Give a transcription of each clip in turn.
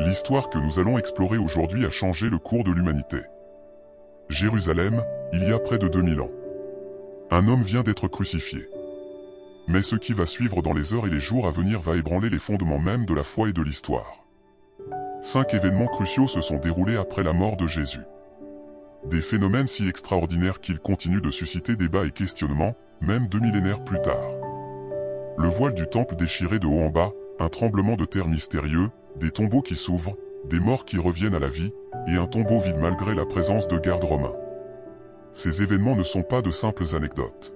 L'histoire que nous allons explorer aujourd'hui a changé le cours de l'humanité. Jérusalem, il y a près de 2000 ans. Un homme vient d'être crucifié. Mais ce qui va suivre dans les heures et les jours à venir va ébranler les fondements même de la foi et de l'histoire. 5 événements cruciaux se sont déroulés après la mort de Jésus. Des phénomènes si extraordinaires qu'ils continuent de susciter débats et questionnements, même 2 millénaires plus tard. Le voile du temple déchiré de haut en bas, un tremblement de terre mystérieux, des tombeaux qui s'ouvrent, des morts qui reviennent à la vie, et un tombeau vide malgré la présence de gardes romains. Ces événements ne sont pas de simples anecdotes.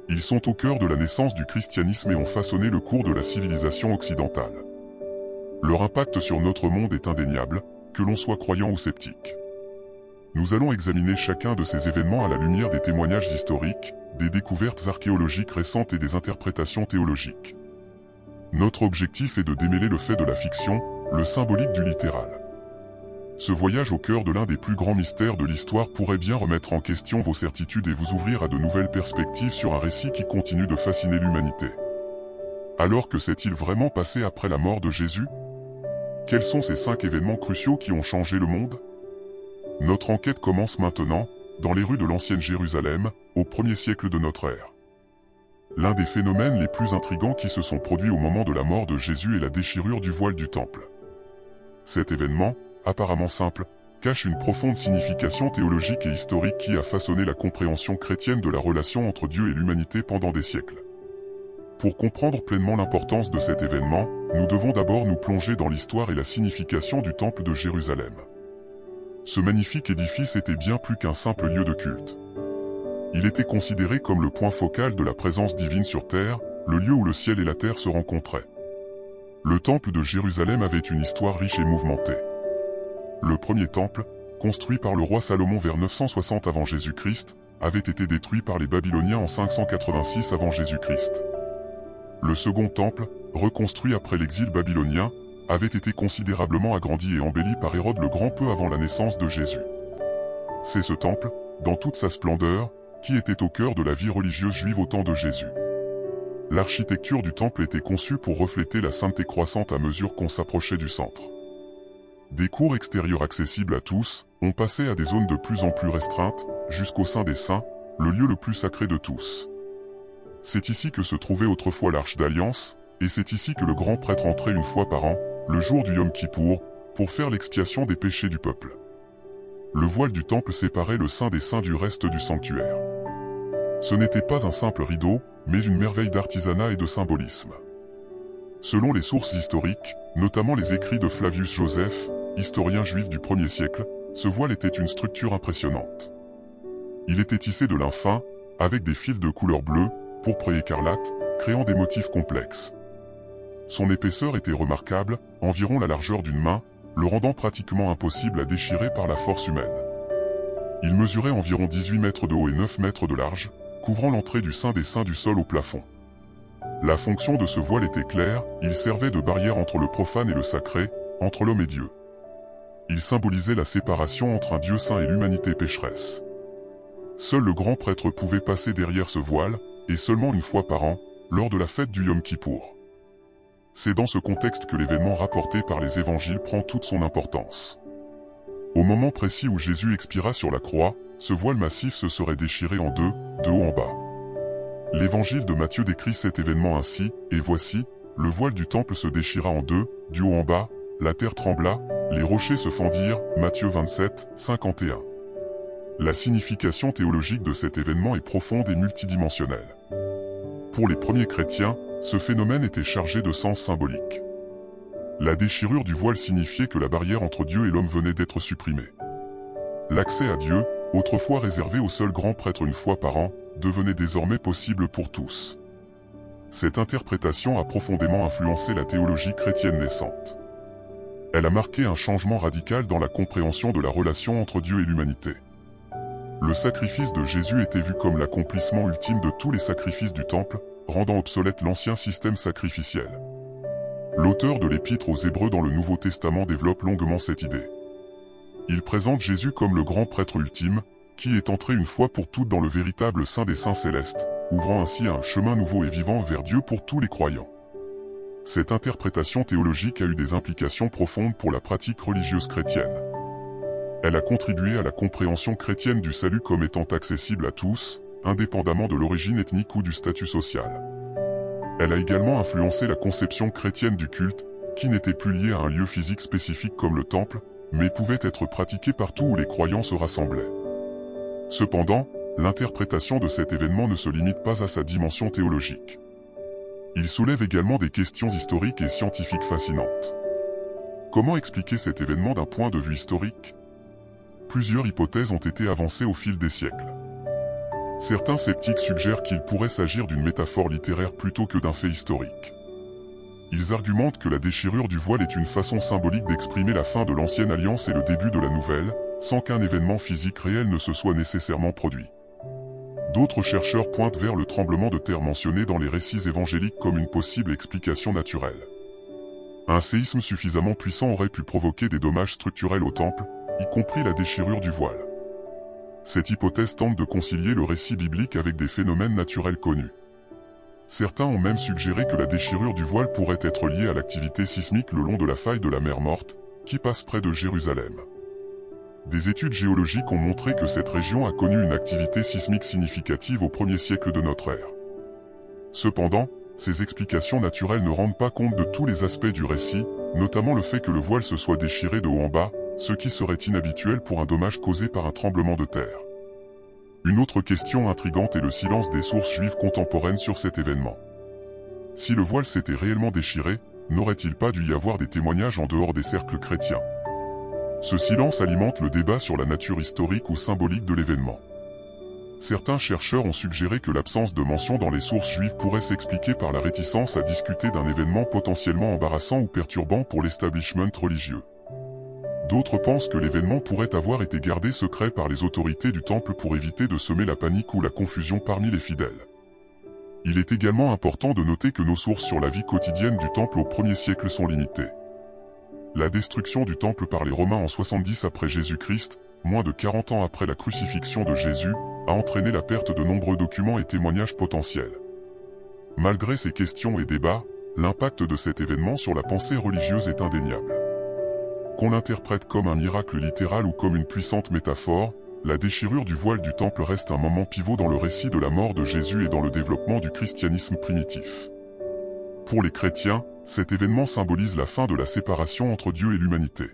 Ils sont au cœur de la naissance du christianisme et ont façonné le cours de la civilisation occidentale. Leur impact sur notre monde est indéniable, que l'on soit croyant ou sceptique. Nous allons examiner chacun de ces événements à la lumière des témoignages historiques, des découvertes archéologiques récentes et des interprétations théologiques. Notre objectif est de démêler le fait de la fiction, le symbolique du littéral. Ce voyage au cœur de l'un des plus grands mystères de l'histoire pourrait bien remettre en question vos certitudes et vous ouvrir à de nouvelles perspectives sur un récit qui continue de fasciner l'humanité. Alors que s'est-il vraiment passé après la mort de Jésus? Quels sont ces 5 événements cruciaux qui ont changé le monde? Notre enquête commence maintenant, dans les rues de l'ancienne Jérusalem, au 1er siècle de notre ère. L'un des phénomènes les plus intrigants qui se sont produits au moment de la mort de Jésus est la déchirure du voile du temple. Cet événement, apparemment simple, cache une profonde signification théologique et historique qui a façonné la compréhension chrétienne de la relation entre Dieu et l'humanité pendant des siècles. Pour comprendre pleinement l'importance de cet événement, nous devons d'abord nous plonger dans l'histoire et la signification du temple de Jérusalem. Ce magnifique édifice était bien plus qu'un simple lieu de culte. Il était considéré comme le point focal de la présence divine sur terre, le lieu où le ciel et la terre se rencontraient. Le temple de Jérusalem avait une histoire riche et mouvementée. Le premier temple, construit par le roi Salomon vers 960 avant Jésus-Christ, avait été détruit par les Babyloniens en 586 avant Jésus-Christ. Le second temple, reconstruit après l'exil babylonien, avait été considérablement agrandi et embelli par Hérode le Grand peu avant la naissance de Jésus. C'est ce temple, dans toute sa splendeur, qui était au cœur de la vie religieuse juive au temps de Jésus. L'architecture du temple était conçue pour refléter la sainteté croissante à mesure qu'on s'approchait du centre. Des cours extérieurs accessibles à tous, on passait à des zones de plus en plus restreintes, jusqu'au Saint des Saints, le lieu le plus sacré de tous. C'est ici que se trouvait autrefois l'Arche d'Alliance, et c'est ici que le grand prêtre entrait une fois par an, le jour du Yom Kippour, pour faire l'expiation des péchés du peuple. Le voile du temple séparait le Saint des Saints du reste du sanctuaire. Ce n'était pas un simple rideau, mais une merveille d'artisanat et de symbolisme. Selon les sources historiques, notamment les écrits de Flavius Joseph, historien juif du 1er siècle, ce voile était une structure impressionnante. Il était tissé de lin fin, avec des fils de couleur bleue, pourpre et écarlate, créant des motifs complexes. Son épaisseur était remarquable, environ la largeur d'une main, le rendant pratiquement impossible à déchirer par la force humaine. Il mesurait environ 18 mètres de haut et 9 mètres de large, couvrant l'entrée du Saint des Saints du sol au plafond. La fonction de ce voile était claire, il servait de barrière entre le profane et le sacré, entre l'homme et Dieu. Il symbolisait la séparation entre un Dieu saint et l'humanité pécheresse. Seul le grand prêtre pouvait passer derrière ce voile, et seulement une fois par an, lors de la fête du Yom Kippour. C'est dans ce contexte que l'événement rapporté par les évangiles prend toute son importance. Au moment précis où Jésus expira sur la croix, ce voile massif se serait déchiré en deux, de haut en bas. L'évangile de Matthieu décrit cet événement ainsi, et voici, le voile du temple se déchira en deux, du haut en bas, la terre trembla, les rochers se fendirent, Matthieu 27, 51. La signification théologique de cet événement est profonde et multidimensionnelle. Pour les premiers chrétiens, ce phénomène était chargé de sens symbolique. La déchirure du voile signifiait que la barrière entre Dieu et l'homme venait d'être supprimée. L'accès à Dieu, autrefois réservé au seul grand prêtre une fois par an, devenait désormais possible pour tous. Cette interprétation a profondément influencé la théologie chrétienne naissante. Elle a marqué un changement radical dans la compréhension de la relation entre Dieu et l'humanité. Le sacrifice de Jésus était vu comme l'accomplissement ultime de tous les sacrifices du temple, rendant obsolète l'ancien système sacrificiel. L'auteur de l'Épître aux Hébreux dans le Nouveau Testament développe longuement cette idée. Il présente Jésus comme le grand prêtre ultime, qui est entré une fois pour toutes dans le véritable Saint des Saints célestes, ouvrant ainsi un chemin nouveau et vivant vers Dieu pour tous les croyants. Cette interprétation théologique a eu des implications profondes pour la pratique religieuse chrétienne. Elle a contribué à la compréhension chrétienne du salut comme étant accessible à tous, indépendamment de l'origine ethnique ou du statut social. Elle a également influencé la conception chrétienne du culte, qui n'était plus lié à un lieu physique spécifique comme le temple, mais pouvait être pratiqué partout où les croyants se rassemblaient. Cependant, l'interprétation de cet événement ne se limite pas à sa dimension théologique. Il soulève également des questions historiques et scientifiques fascinantes. Comment expliquer cet événement d'un point de vue historique ? Plusieurs hypothèses ont été avancées au fil des siècles. Certains sceptiques suggèrent qu'il pourrait s'agir d'une métaphore littéraire plutôt que d'un fait historique. Ils argumentent que la déchirure du voile est une façon symbolique d'exprimer la fin de l'ancienne alliance et le début de la nouvelle, sans qu'un événement physique réel ne se soit nécessairement produit. D'autres chercheurs pointent vers le tremblement de terre mentionné dans les récits évangéliques comme une possible explication naturelle. Un séisme suffisamment puissant aurait pu provoquer des dommages structurels au temple, y compris la déchirure du voile. Cette hypothèse tente de concilier le récit biblique avec des phénomènes naturels connus. Certains ont même suggéré que la déchirure du voile pourrait être liée à l'activité sismique le long de la faille de la mer Morte, qui passe près de Jérusalem. Des études géologiques ont montré que cette région a connu une activité sismique significative au 1er siècle de notre ère. Cependant, ces explications naturelles ne rendent pas compte de tous les aspects du récit, notamment le fait que le voile se soit déchiré de haut en bas, ce qui serait inhabituel pour un dommage causé par un tremblement de terre. Une autre question intrigante est le silence des sources juives contemporaines sur cet événement. Si le voile s'était réellement déchiré, n'aurait-il pas dû y avoir des témoignages en dehors des cercles chrétiens ? Ce silence alimente le débat sur la nature historique ou symbolique de l'événement. Certains chercheurs ont suggéré que l'absence de mention dans les sources juives pourrait s'expliquer par la réticence à discuter d'un événement potentiellement embarrassant ou perturbant pour l'establishment religieux. D'autres pensent que l'événement pourrait avoir été gardé secret par les autorités du temple pour éviter de semer la panique ou la confusion parmi les fidèles. Il est également important de noter que nos sources sur la vie quotidienne du temple au 1er siècle sont limitées. La destruction du temple par les Romains en 70 après Jésus-Christ, moins de 40 ans après la crucifixion de Jésus, a entraîné la perte de nombreux documents et témoignages potentiels. Malgré ces questions et débats, l'impact de cet événement sur la pensée religieuse est indéniable. Qu'on l'interprète comme un miracle littéral ou comme une puissante métaphore, la déchirure du voile du temple reste un moment pivot dans le récit de la mort de Jésus et dans le développement du christianisme primitif. Pour les chrétiens, cet événement symbolise la fin de la séparation entre Dieu et l'humanité.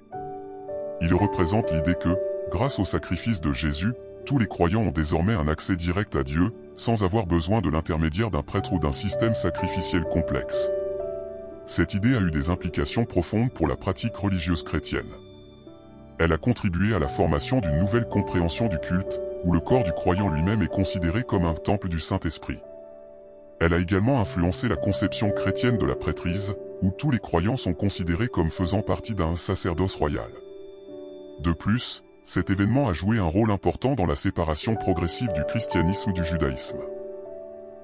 Il représente l'idée que, grâce au sacrifice de Jésus, tous les croyants ont désormais un accès direct à Dieu, sans avoir besoin de l'intermédiaire d'un prêtre ou d'un système sacrificiel complexe. Cette idée a eu des implications profondes pour la pratique religieuse chrétienne. Elle a contribué à la formation d'une nouvelle compréhension du culte, où le corps du croyant lui-même est considéré comme un temple du Saint-Esprit. Elle a également influencé la conception chrétienne de la prêtrise, où tous les croyants sont considérés comme faisant partie d'un sacerdoce royal. De plus, cet événement a joué un rôle important dans la séparation progressive du christianisme du judaïsme.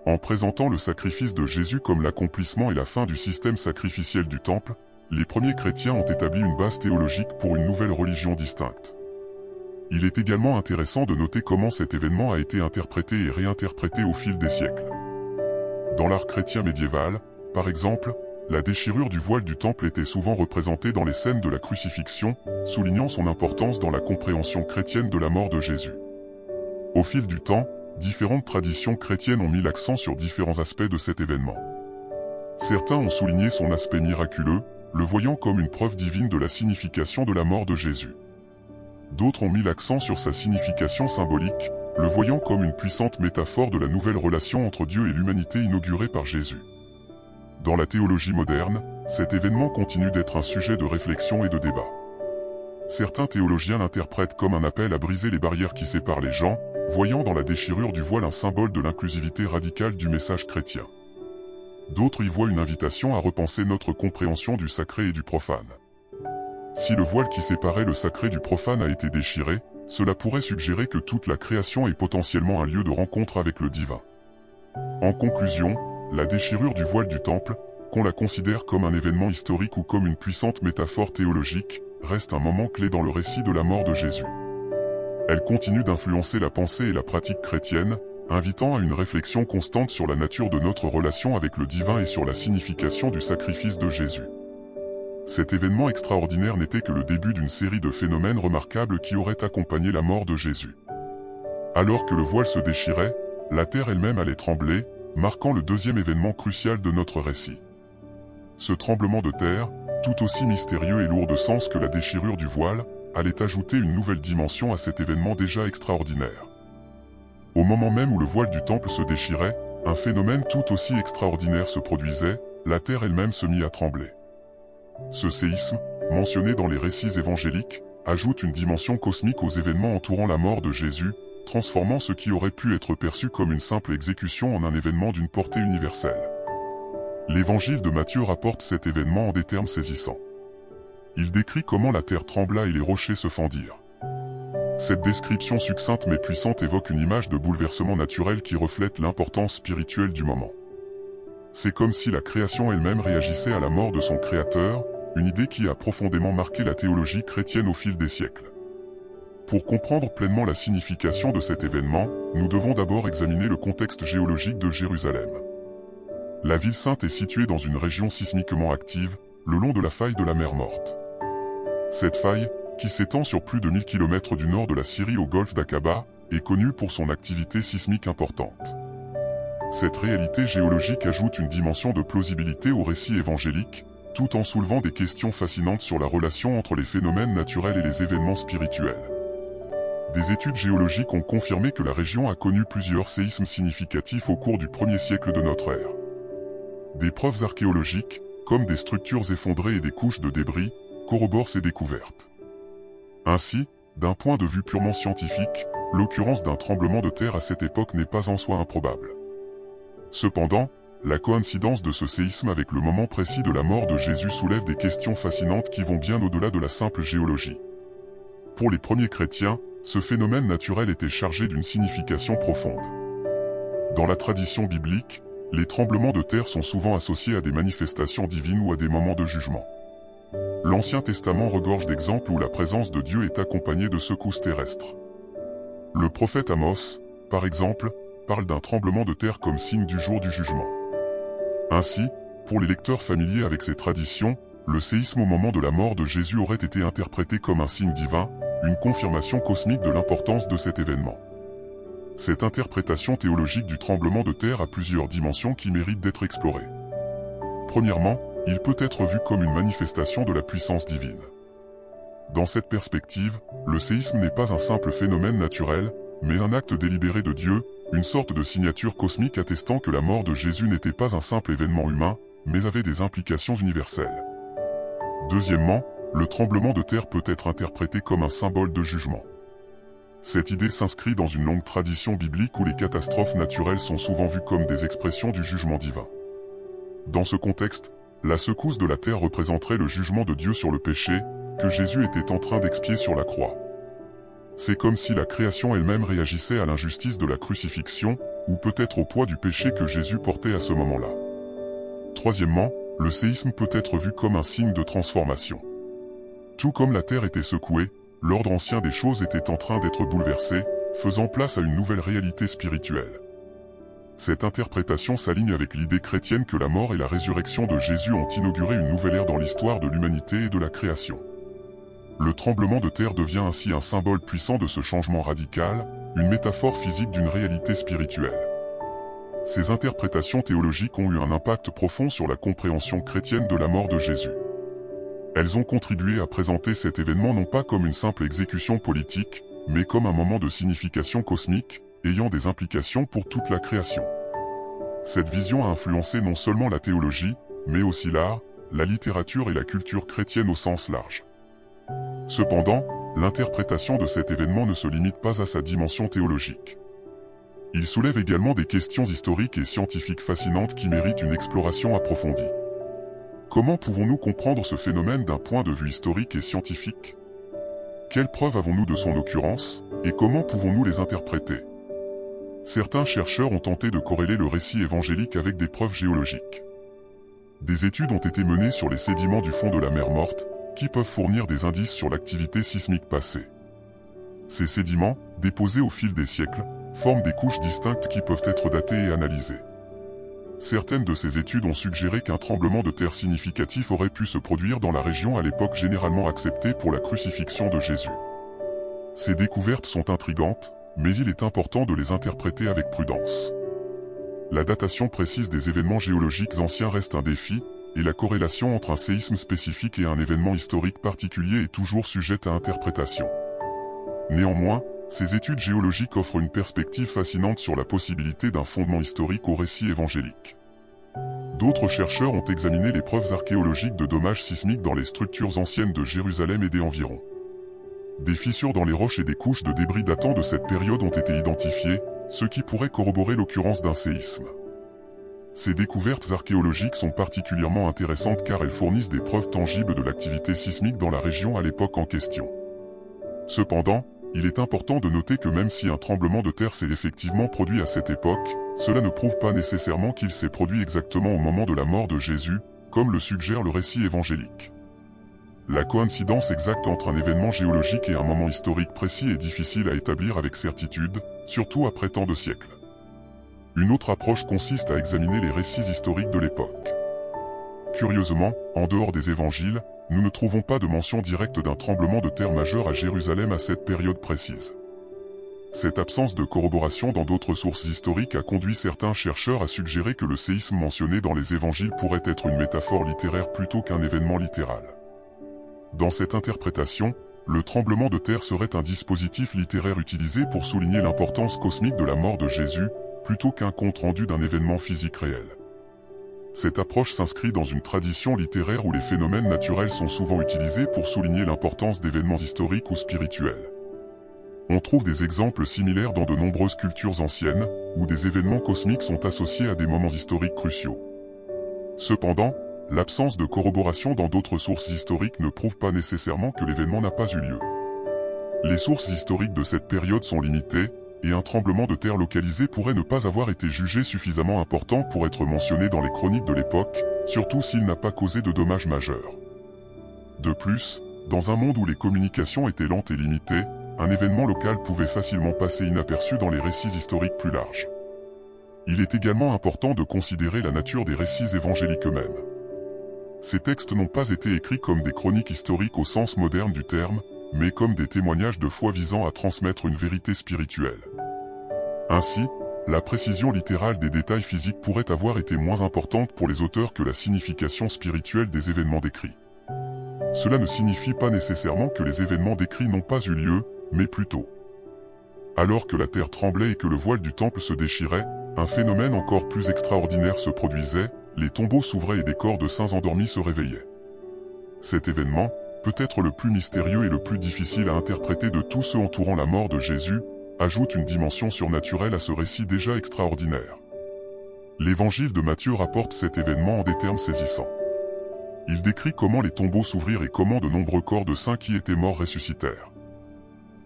En présentant le sacrifice de Jésus comme l'accomplissement et la fin du système sacrificiel du temple, les premiers chrétiens ont établi une base théologique pour une nouvelle religion distincte. Il est également intéressant de noter comment cet événement a été interprété et réinterprété au fil des siècles. Dans l'art chrétien médiéval, par exemple, la déchirure du voile du temple était souvent représentée dans les scènes de la crucifixion, soulignant son importance dans la compréhension chrétienne de la mort de Jésus. Au fil du temps, différentes traditions chrétiennes ont mis l'accent sur différents aspects de cet événement. Certains ont souligné son aspect miraculeux, le voyant comme une preuve divine de la signification de la mort de Jésus. D'autres ont mis l'accent sur sa signification symbolique, le voyant comme une puissante métaphore de la nouvelle relation entre Dieu et l'humanité inaugurée par Jésus. Dans la théologie moderne, cet événement continue d'être un sujet de réflexion et de débat. Certains théologiens l'interprètent comme un appel à briser les barrières qui séparent les gens, voyant dans la déchirure du voile un symbole de l'inclusivité radicale du message chrétien. D'autres y voient une invitation à repenser notre compréhension du sacré et du profane. Si le voile qui séparait le sacré du profane a été déchiré, cela pourrait suggérer que toute la création est potentiellement un lieu de rencontre avec le divin. En conclusion, la déchirure du voile du temple, qu'on la considère comme un événement historique ou comme une puissante métaphore théologique, reste un moment clé dans le récit de la mort de Jésus. Elle continue d'influencer la pensée et la pratique chrétienne, invitant à une réflexion constante sur la nature de notre relation avec le divin et sur la signification du sacrifice de Jésus. Cet événement extraordinaire n'était que le début d'une série de phénomènes remarquables qui auraient accompagné la mort de Jésus. Alors que le voile se déchirait, la terre elle-même allait trembler, marquant le deuxième événement crucial de notre récit. Ce tremblement de terre, tout aussi mystérieux et lourd de sens que la déchirure du voile, allait ajouter une nouvelle dimension à cet événement déjà extraordinaire. Au moment même où le voile du temple se déchirait, un phénomène tout aussi extraordinaire se produisait, la terre elle-même se mit à trembler. Ce séisme, mentionné dans les récits évangéliques, ajoute une dimension cosmique aux événements entourant la mort de Jésus, transformant ce qui aurait pu être perçu comme une simple exécution en un événement d'une portée universelle. L'évangile de Matthieu rapporte cet événement en des termes saisissants. Il décrit comment la terre trembla et les rochers se fendirent. Cette description succincte mais puissante évoque une image de bouleversement naturel qui reflète l'importance spirituelle du moment. C'est comme si la création elle-même réagissait à la mort de son créateur, une idée qui a profondément marqué la théologie chrétienne au fil des siècles. Pour comprendre pleinement la signification de cet événement, nous devons d'abord examiner le contexte géologique de Jérusalem. La ville sainte est située dans une région sismiquement active, le long de la faille de la mer Morte. Cette faille, qui s'étend sur plus de 1000 km du nord de la Syrie au golfe d'Aqaba, est connue pour son activité sismique importante. Cette réalité géologique ajoute une dimension de plausibilité au récit évangélique, tout en soulevant des questions fascinantes sur la relation entre les phénomènes naturels et les événements spirituels. Des études géologiques ont confirmé que la région a connu plusieurs séismes significatifs au cours du 1er siècle de notre ère. Des preuves archéologiques, comme des structures effondrées et des couches de débris, corroborent ces découvertes. Ainsi, d'un point de vue purement scientifique, l'occurrence d'un tremblement de terre à cette époque n'est pas en soi improbable. Cependant, la coïncidence de ce séisme avec le moment précis de la mort de Jésus soulève des questions fascinantes qui vont bien au-delà de la simple géologie. Pour les premiers chrétiens, ce phénomène naturel était chargé d'une signification profonde. Dans la tradition biblique, les tremblements de terre sont souvent associés à des manifestations divines ou à des moments de jugement. L'Ancien Testament regorge d'exemples où la présence de Dieu est accompagnée de secousses terrestres. Le prophète Amos, par exemple, parle d'un tremblement de terre comme signe du jour du jugement. Ainsi, pour les lecteurs familiers avec ces traditions, le séisme au moment de la mort de Jésus aurait été interprété comme un signe divin, une confirmation cosmique de l'importance de cet événement. Cette interprétation théologique du tremblement de terre a plusieurs dimensions qui méritent d'être explorées. Premièrement, il peut être vu comme une manifestation de la puissance divine. Dans cette perspective, le séisme n'est pas un simple phénomène naturel, mais un acte délibéré de Dieu, une sorte de signature cosmique attestant que la mort de Jésus n'était pas un simple événement humain, mais avait des implications universelles. Deuxièmement, le tremblement de terre peut être interprété comme un symbole de jugement. Cette idée s'inscrit dans une longue tradition biblique où les catastrophes naturelles sont souvent vues comme des expressions du jugement divin. Dans ce contexte, la secousse de la terre représenterait le jugement de Dieu sur le péché, que Jésus était en train d'expier sur la croix. C'est comme si la création elle-même réagissait à l'injustice de la crucifixion, ou peut-être au poids du péché que Jésus portait à ce moment-là. Troisièmement, le séisme peut être vu comme un signe de transformation. Tout comme la terre était secouée, l'ordre ancien des choses était en train d'être bouleversé, faisant place à une nouvelle réalité spirituelle. Cette interprétation s'aligne avec l'idée chrétienne que la mort et la résurrection de Jésus ont inauguré une nouvelle ère dans l'histoire de l'humanité et de la création. Le tremblement de terre devient ainsi un symbole puissant de ce changement radical, une métaphore physique d'une réalité spirituelle. Ces interprétations théologiques ont eu un impact profond sur la compréhension chrétienne de la mort de Jésus. Elles ont contribué à présenter cet événement non pas comme une simple exécution politique, mais comme un moment de signification cosmique, ayant des implications pour toute la création. Cette vision a influencé non seulement la théologie, mais aussi l'art, la littérature et la culture chrétienne au sens large. Cependant, l'interprétation de cet événement ne se limite pas à sa dimension théologique. Il soulève également des questions historiques et scientifiques fascinantes qui méritent une exploration approfondie. Comment pouvons-nous comprendre ce phénomène d'un point de vue historique et scientifique? Quelles preuves avons-nous de son occurrence, et comment pouvons-nous les interpréter? Certains chercheurs ont tenté de corréler le récit évangélique avec des preuves géologiques. Des études ont été menées sur les sédiments du fond de la mer Morte, qui peuvent fournir des indices sur l'activité sismique passée. Ces sédiments, déposés au fil des siècles, forment des couches distinctes qui peuvent être datées et analysées. Certaines de ces études ont suggéré qu'un tremblement de terre significatif aurait pu se produire dans la région à l'époque généralement acceptée pour la crucifixion de Jésus. Ces découvertes sont intrigantes, mais il est important de les interpréter avec prudence. La datation précise des événements géologiques anciens reste un défi, et la corrélation entre un séisme spécifique et un événement historique particulier est toujours sujette à interprétation. Néanmoins, ces études géologiques offrent une perspective fascinante sur la possibilité d'un fondement historique au récit évangélique. D'autres chercheurs ont examiné les preuves archéologiques de dommages sismiques dans les structures anciennes de Jérusalem et des environs. Des fissures dans les roches et des couches de débris datant de cette période ont été identifiées, ce qui pourrait corroborer l'occurrence d'un séisme. Ces découvertes archéologiques sont particulièrement intéressantes car elles fournissent des preuves tangibles de l'activité sismique dans la région à l'époque en question. Cependant, il est important de noter que même si un tremblement de terre s'est effectivement produit à cette époque, cela ne prouve pas nécessairement qu'il s'est produit exactement au moment de la mort de Jésus, comme le suggère le récit évangélique. La coïncidence exacte entre un événement géologique et un moment historique précis est difficile à établir avec certitude, surtout après tant de siècles. Une autre approche consiste à examiner les récits historiques de l'époque. Curieusement, en dehors des évangiles, nous ne trouvons pas de mention directe d'un tremblement de terre majeur à Jérusalem à cette période précise. Cette absence de corroboration dans d'autres sources historiques a conduit certains chercheurs à suggérer que le séisme mentionné dans les évangiles pourrait être une métaphore littéraire plutôt qu'un événement littéral. Dans cette interprétation, le tremblement de terre serait un dispositif littéraire utilisé pour souligner l'importance cosmique de la mort de Jésus, plutôt qu'un compte-rendu d'un événement physique réel. Cette approche s'inscrit dans une tradition littéraire où les phénomènes naturels sont souvent utilisés pour souligner l'importance d'événements historiques ou spirituels. On trouve des exemples similaires dans de nombreuses cultures anciennes, où des événements cosmiques sont associés à des moments historiques cruciaux. Cependant, l'absence de corroboration dans d'autres sources historiques ne prouve pas nécessairement que l'événement n'a pas eu lieu. Les sources historiques de cette période sont limitées, et un tremblement de terre localisé pourrait ne pas avoir été jugé suffisamment important pour être mentionné dans les chroniques de l'époque, surtout s'il n'a pas causé de dommages majeurs. De plus, dans un monde où les communications étaient lentes et limitées, un événement local pouvait facilement passer inaperçu dans les récits historiques plus larges. Il est également important de considérer la nature des récits évangéliques eux-mêmes. Ces textes n'ont pas été écrits comme des chroniques historiques au sens moderne du terme, mais comme des témoignages de foi visant à transmettre une vérité spirituelle. Ainsi, la précision littérale des détails physiques pourrait avoir été moins importante pour les auteurs que la signification spirituelle des événements décrits. Cela ne signifie pas nécessairement que les événements décrits n'ont pas eu lieu, mais plutôt. Alors que la terre tremblait et que le voile du temple se déchirait, un phénomène encore plus extraordinaire se produisait, les tombeaux s'ouvraient et des corps de saints endormis se réveillaient. Cet événement, peut-être le plus mystérieux et le plus difficile à interpréter de tous ceux entourant la mort de Jésus, ajoute une dimension surnaturelle à ce récit déjà extraordinaire. L'évangile de Matthieu rapporte cet événement en des termes saisissants. Il décrit comment les tombeaux s'ouvrirent et comment de nombreux corps de saints qui étaient morts ressuscitèrent.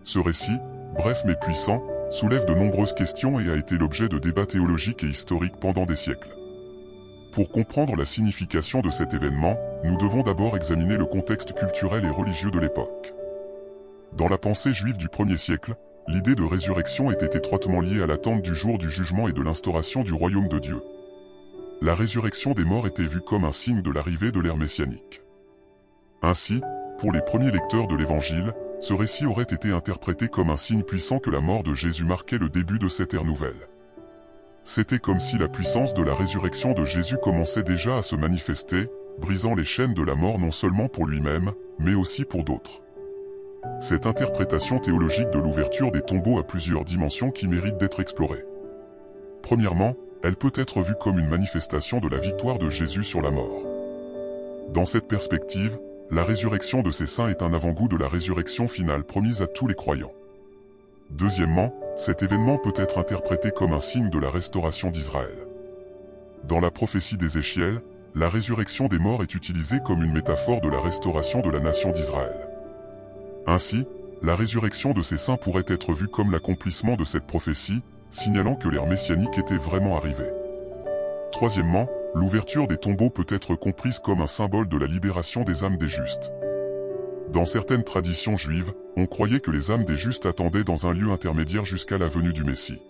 Ce récit, bref mais puissant, soulève de nombreuses questions et a été l'objet de débats théologiques et historiques pendant des siècles. Pour comprendre la signification de cet événement, nous devons d'abord examiner le contexte culturel et religieux de l'époque. Dans la pensée juive du 1er siècle, l'idée de résurrection était étroitement liée à l'attente du jour du jugement et de l'instauration du royaume de Dieu. La résurrection des morts était vue comme un signe de l'arrivée de l'ère messianique. Ainsi, pour les premiers lecteurs de l'Évangile, ce récit aurait été interprété comme un signe puissant que la mort de Jésus marquait le début de cette ère nouvelle. C'était comme si la puissance de la résurrection de Jésus commençait déjà à se manifester, brisant les chaînes de la mort non seulement pour lui-même, mais aussi pour d'autres. Cette interprétation théologique de l'ouverture des tombeaux a plusieurs dimensions qui méritent d'être explorées. Premièrement, elle peut être vue comme une manifestation de la victoire de Jésus sur la mort. Dans cette perspective, la résurrection de ces saints est un avant-goût de la résurrection finale promise à tous les croyants. Deuxièmement, cet événement peut être interprété comme un signe de la restauration d'Israël. Dans la prophétie d'Ézéchiel, la résurrection des morts est utilisée comme une métaphore de la restauration de la nation d'Israël. Ainsi, la résurrection de ces saints pourrait être vue comme l'accomplissement de cette prophétie, signalant que l'ère messianique était vraiment arrivée. Troisièmement, l'ouverture des tombeaux peut être comprise comme un symbole de la libération des âmes des justes. Dans certaines traditions juives, on croyait que les âmes des justes attendaient dans un lieu intermédiaire jusqu'à la venue du Messie.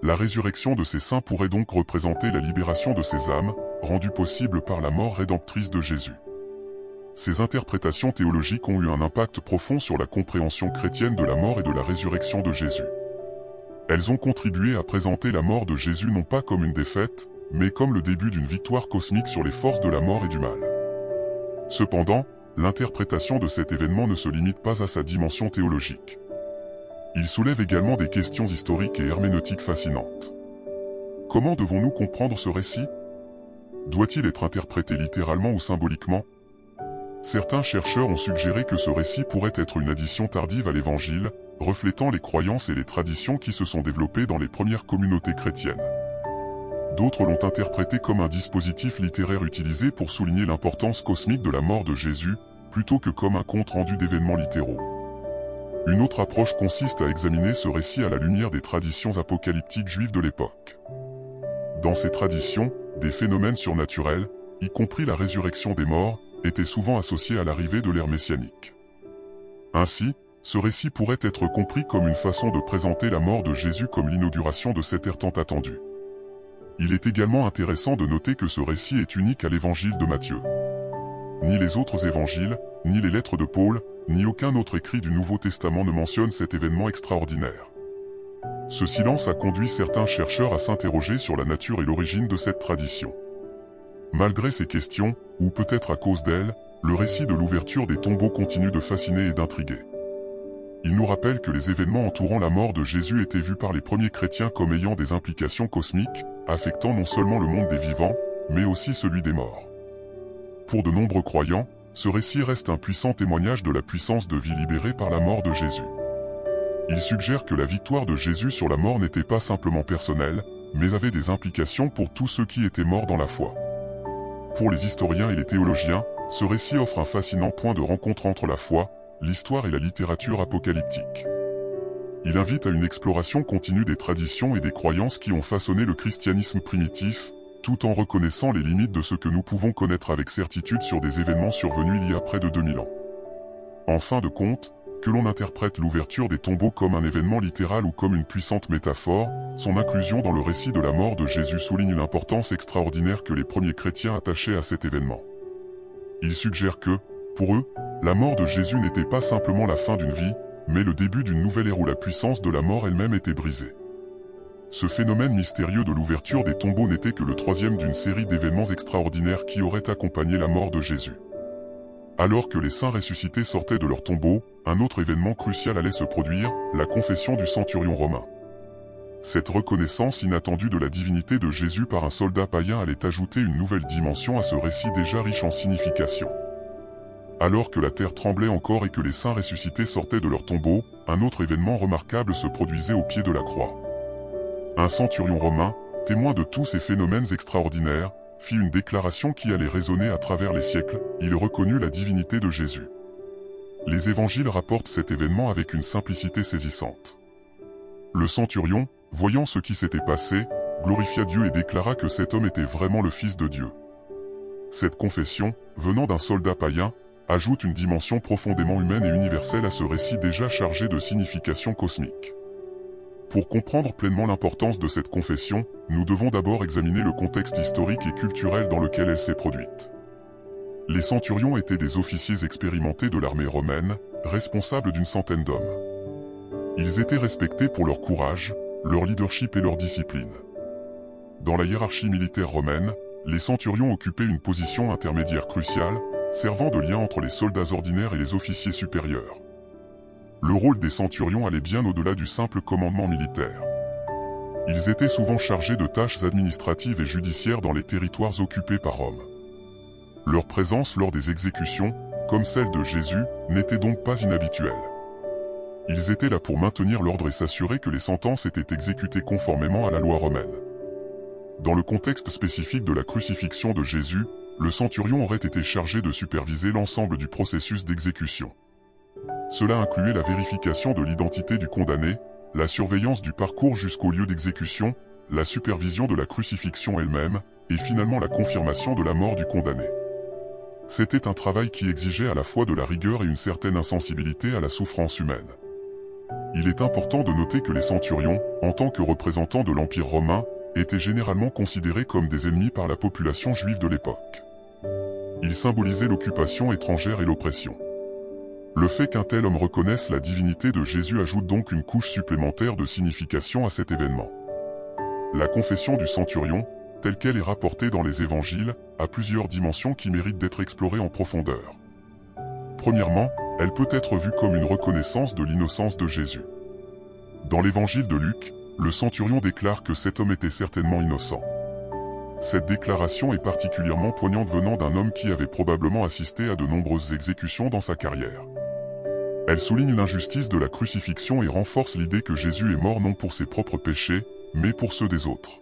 La résurrection de ces saints pourrait donc représenter la libération de ces âmes, rendue possible par la mort rédemptrice de Jésus. Ces interprétations théologiques ont eu un impact profond sur la compréhension chrétienne de la mort et de la résurrection de Jésus. Elles ont contribué à présenter la mort de Jésus non pas comme une défaite, mais comme le début d'une victoire cosmique sur les forces de la mort et du mal. Cependant, l'interprétation de cet événement ne se limite pas à sa dimension théologique. Il soulève également des questions historiques et herméneutiques fascinantes. Comment devons-nous comprendre ce récit? Doit-il être interprété littéralement ou symboliquement? Certains chercheurs ont suggéré que ce récit pourrait être une addition tardive à l'Évangile, reflétant les croyances et les traditions qui se sont développées dans les premières communautés chrétiennes. D'autres l'ont interprété comme un dispositif littéraire utilisé pour souligner l'importance cosmique de la mort de Jésus, plutôt que comme un compte-rendu d'événements littéraux. Une autre approche consiste à examiner ce récit à la lumière des traditions apocalyptiques juives de l'époque. Dans ces traditions, des phénomènes surnaturels, y compris la résurrection des morts, étaient souvent associés à l'arrivée de l'ère messianique. Ainsi, ce récit pourrait être compris comme une façon de présenter la mort de Jésus comme l'inauguration de cette ère tant attendue. Il est également intéressant de noter que ce récit est unique à l'évangile de Matthieu. Ni les autres évangiles, ni les lettres de Paul, ni aucun autre écrit du Nouveau Testament ne mentionne cet événement extraordinaire. Ce silence a conduit certains chercheurs à s'interroger sur la nature et l'origine de cette tradition. Malgré ces questions, ou peut-être à cause d'elles, le récit de l'ouverture des tombeaux continue de fasciner et d'intriguer. Il nous rappelle que les événements entourant la mort de Jésus étaient vus par les premiers chrétiens comme ayant des implications cosmiques, affectant non seulement le monde des vivants, mais aussi celui des morts. Pour de nombreux croyants, ce récit reste un puissant témoignage de la puissance de vie libérée par la mort de Jésus. Il suggère que la victoire de Jésus sur la mort n'était pas simplement personnelle, mais avait des implications pour tous ceux qui étaient morts dans la foi. Pour les historiens et les théologiens, ce récit offre un fascinant point de rencontre entre la foi, l'histoire et la littérature apocalyptique. Il invite à une exploration continue des traditions et des croyances qui ont façonné le christianisme primitif, tout en reconnaissant les limites de ce que nous pouvons connaître avec certitude sur des événements survenus il y a près de 2000 ans. En fin de compte, que l'on interprète l'ouverture des tombeaux comme un événement littéral ou comme une puissante métaphore, son inclusion dans le récit de la mort de Jésus souligne l'importance extraordinaire que les premiers chrétiens attachaient à cet événement. Il suggère que, pour eux, la mort de Jésus n'était pas simplement la fin d'une vie, mais le début d'une nouvelle ère où la puissance de la mort elle-même était brisée. Ce phénomène mystérieux de l'ouverture des tombeaux n'était que le troisième d'une série d'événements extraordinaires qui auraient accompagné la mort de Jésus. Alors que les saints ressuscités sortaient de leur tombeau, un autre événement crucial allait se produire, la confession du centurion romain. Cette reconnaissance inattendue de la divinité de Jésus par un soldat païen allait ajouter une nouvelle dimension à ce récit déjà riche en signification. Alors que la terre tremblait encore et que les saints ressuscités sortaient de leur tombeau, un autre événement remarquable se produisait au pied de la croix. Un centurion romain, témoin de tous ces phénomènes extraordinaires, fit une déclaration qui allait résonner à travers les siècles, il reconnut la divinité de Jésus. Les évangiles rapportent cet événement avec une simplicité saisissante. Le centurion, voyant ce qui s'était passé, glorifia Dieu et déclara que cet homme était vraiment le Fils de Dieu. Cette confession, venant d'un soldat païen, ajoute une dimension profondément humaine et universelle à ce récit déjà chargé de signification cosmique. Pour comprendre pleinement l'importance de cette confession, nous devons d'abord examiner le contexte historique et culturel dans lequel elle s'est produite. Les centurions étaient des officiers expérimentés de l'armée romaine, responsables d'une centaine d'hommes. Ils étaient respectés pour leur courage, leur leadership et leur discipline. Dans la hiérarchie militaire romaine, les centurions occupaient une position intermédiaire cruciale, servant de lien entre les soldats ordinaires et les officiers supérieurs. Le rôle des centurions allait bien au-delà du simple commandement militaire. Ils étaient souvent chargés de tâches administratives et judiciaires dans les territoires occupés par Rome. Leur présence lors des exécutions, comme celle de Jésus, n'était donc pas inhabituelle. Ils étaient là pour maintenir l'ordre et s'assurer que les sentences étaient exécutées conformément à la loi romaine. Dans le contexte spécifique de la crucifixion de Jésus, le centurion aurait été chargé de superviser l'ensemble du processus d'exécution. Cela incluait la vérification de l'identité du condamné, la surveillance du parcours jusqu'au lieu d'exécution, la supervision de la crucifixion elle-même, et finalement la confirmation de la mort du condamné. C'était un travail qui exigeait à la fois de la rigueur et une certaine insensibilité à la souffrance humaine. Il est important de noter que les centurions, en tant que représentants de l'Empire romain, étaient généralement considérés comme des ennemis par la population juive de l'époque. Ils symbolisaient l'occupation étrangère et l'oppression. Le fait qu'un tel homme reconnaisse la divinité de Jésus ajoute donc une couche supplémentaire de signification à cet événement. La confession du centurion, telle qu'elle est rapportée dans les évangiles, a plusieurs dimensions qui méritent d'être explorées en profondeur. Premièrement, elle peut être vue comme une reconnaissance de l'innocence de Jésus. Dans l'évangile de Luc, le centurion déclare que cet homme était certainement innocent. Cette déclaration est particulièrement poignante venant d'un homme qui avait probablement assisté à de nombreuses exécutions dans sa carrière. Elle souligne l'injustice de la crucifixion et renforce l'idée que Jésus est mort non pour ses propres péchés, mais pour ceux des autres.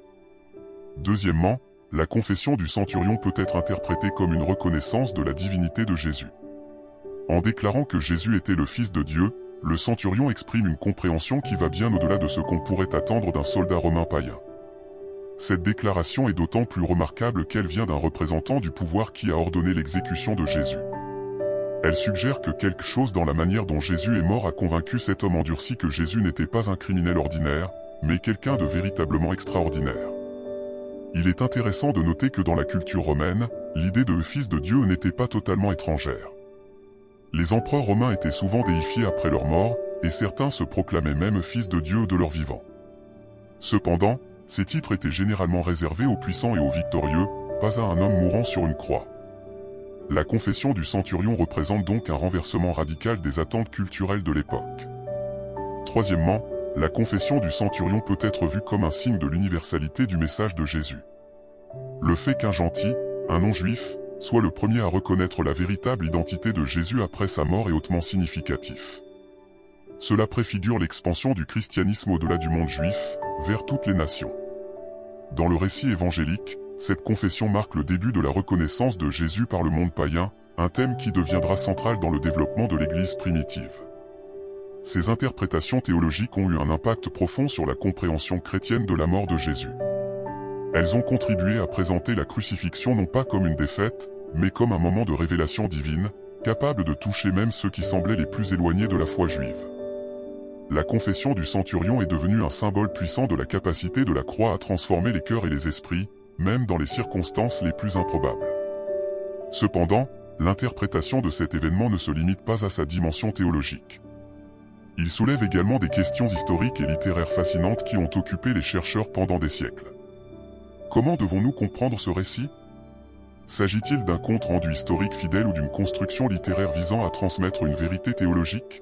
Deuxièmement, la confession du centurion peut être interprétée comme une reconnaissance de la divinité de Jésus. En déclarant que Jésus était le Fils de Dieu, le centurion exprime une compréhension qui va bien au-delà de ce qu'on pourrait attendre d'un soldat romain païen. Cette déclaration est d'autant plus remarquable qu'elle vient d'un représentant du pouvoir qui a ordonné l'exécution de Jésus. Elle suggère que quelque chose dans la manière dont Jésus est mort a convaincu cet homme endurci que Jésus n'était pas un criminel ordinaire, mais quelqu'un de véritablement extraordinaire. Il est intéressant de noter que dans la culture romaine, l'idée de Fils de Dieu n'était pas totalement étrangère. Les empereurs romains étaient souvent déifiés après leur mort, et certains se proclamaient même fils de Dieu de leur vivant. Cependant, ces titres étaient généralement réservés aux puissants et aux victorieux, pas à un homme mourant sur une croix. La confession du centurion représente donc un renversement radical des attentes culturelles de l'époque. Troisièmement, la confession du centurion peut être vue comme un signe de l'universalité du message de Jésus. Le fait qu'un gentil, un non-juif, soit le premier à reconnaître la véritable identité de Jésus après sa mort est hautement significatif. Cela préfigure l'expansion du christianisme au-delà du monde juif, vers toutes les nations. Dans le récit évangélique, cette confession marque le début de la reconnaissance de Jésus par le monde païen, un thème qui deviendra central dans le développement de l'Église primitive. Ces interprétations théologiques ont eu un impact profond sur la compréhension chrétienne de la mort de Jésus. Elles ont contribué à présenter la crucifixion non pas comme une défaite, mais comme un moment de révélation divine, capable de toucher même ceux qui semblaient les plus éloignés de la foi juive. La confession du centurion est devenue un symbole puissant de la capacité de la croix à transformer les cœurs et les esprits, même dans les circonstances les plus improbables. Cependant, l'interprétation de cet événement ne se limite pas à sa dimension théologique. Il soulève également des questions historiques et littéraires fascinantes qui ont occupé les chercheurs pendant des siècles. Comment devons-nous comprendre ce récit? S'agit-il d'un compte rendu historique fidèle ou d'une construction littéraire visant à transmettre une vérité théologique?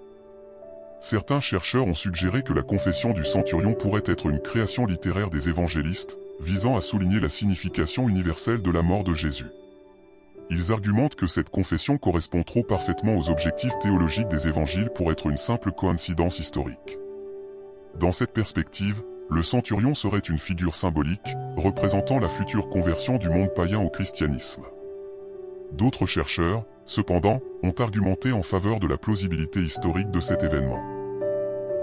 Certains chercheurs ont suggéré que la confession du centurion pourrait être une création littéraire des évangélistes, visant à souligner la signification universelle de la mort de Jésus. Ils argumentent que cette confession correspond trop parfaitement aux objectifs théologiques des évangiles pour être une simple coïncidence historique. Dans cette perspective, le centurion serait une figure symbolique, représentant la future conversion du monde païen au christianisme. D'autres chercheurs, cependant, ont argumenté en faveur de la plausibilité historique de cet événement.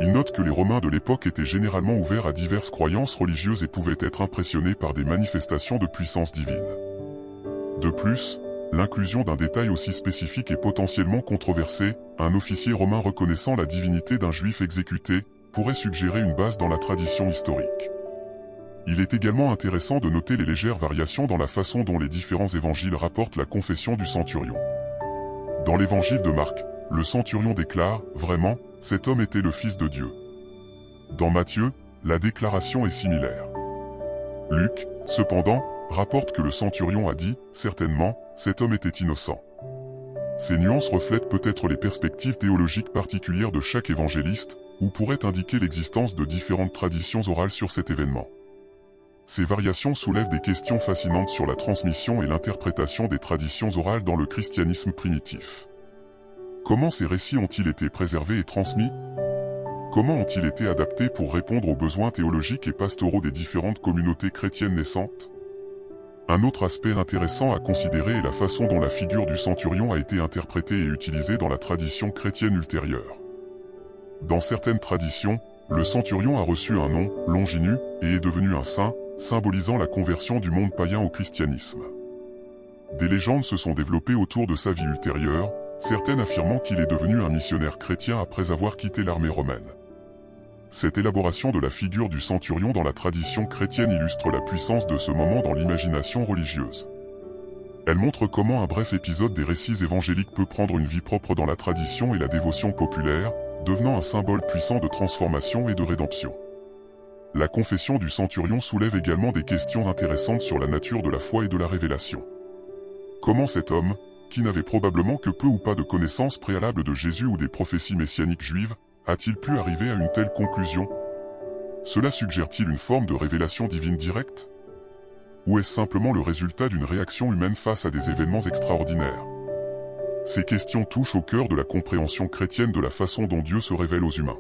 Ils notent que les Romains de l'époque étaient généralement ouverts à diverses croyances religieuses et pouvaient être impressionnés par des manifestations de puissance divine. De plus, l'inclusion d'un détail aussi spécifique est potentiellement controversée, un officier romain reconnaissant la divinité d'un juif exécuté, pourrait suggérer une base dans la tradition historique. Il est également intéressant de noter les légères variations dans la façon dont les différents évangiles rapportent la confession du centurion. Dans l'évangile de Marc, le centurion déclare « Vraiment, cet homme était le Fils de Dieu ». Dans Matthieu, la déclaration est similaire. Luc, cependant, rapporte que le centurion a dit « Certainement, cet homme était innocent ». Ces nuances reflètent peut-être les perspectives théologiques particulières de chaque évangéliste, ou pourraient indiquer l'existence de différentes traditions orales sur cet événement. Ces variations soulèvent des questions fascinantes sur la transmission et l'interprétation des traditions orales dans le christianisme primitif. Comment ces récits ont-ils été préservés et transmis? Comment ont-ils été adaptés pour répondre aux besoins théologiques et pastoraux des différentes communautés chrétiennes naissantes? Un autre aspect intéressant à considérer est la façon dont la figure du centurion a été interprétée et utilisée dans la tradition chrétienne ultérieure. Dans certaines traditions, le centurion a reçu un nom, Longinus, et est devenu un saint, symbolisant la conversion du monde païen au christianisme. Des légendes se sont développées autour de sa vie ultérieure, certaines affirmant qu'il est devenu un missionnaire chrétien après avoir quitté l'armée romaine. Cette élaboration de la figure du centurion dans la tradition chrétienne illustre la puissance de ce moment dans l'imagination religieuse. Elle montre comment un bref épisode des récits évangéliques peut prendre une vie propre dans la tradition et la dévotion populaire, devenant un symbole puissant de transformation et de rédemption. La confession du centurion soulève également des questions intéressantes sur la nature de la foi et de la révélation. Comment cet homme, qui n'avait probablement que peu ou pas de connaissances préalables de Jésus ou des prophéties messianiques juives, a-t-il pu arriver à une telle conclusion? Cela suggère-t-il une forme de révélation divine directe? Ou est-ce simplement le résultat d'une réaction humaine face à des événements extraordinaires? Ces questions touchent au cœur de la compréhension chrétienne de la façon dont Dieu se révèle aux humains.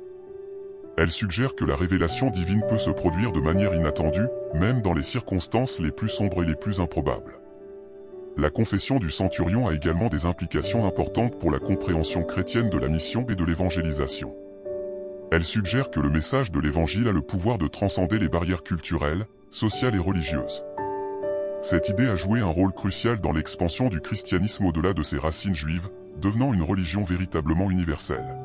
Elles suggèrent que la révélation divine peut se produire de manière inattendue, même dans les circonstances les plus sombres et les plus improbables. La confession du centurion a également des implications importantes pour la compréhension chrétienne de la mission et de l'évangélisation. Elle suggère que le message de l'évangile a le pouvoir de transcender les barrières culturelles, sociales et religieuses. Cette idée a joué un rôle crucial dans l'expansion du christianisme au-delà de ses racines juives, devenant une religion véritablement universelle.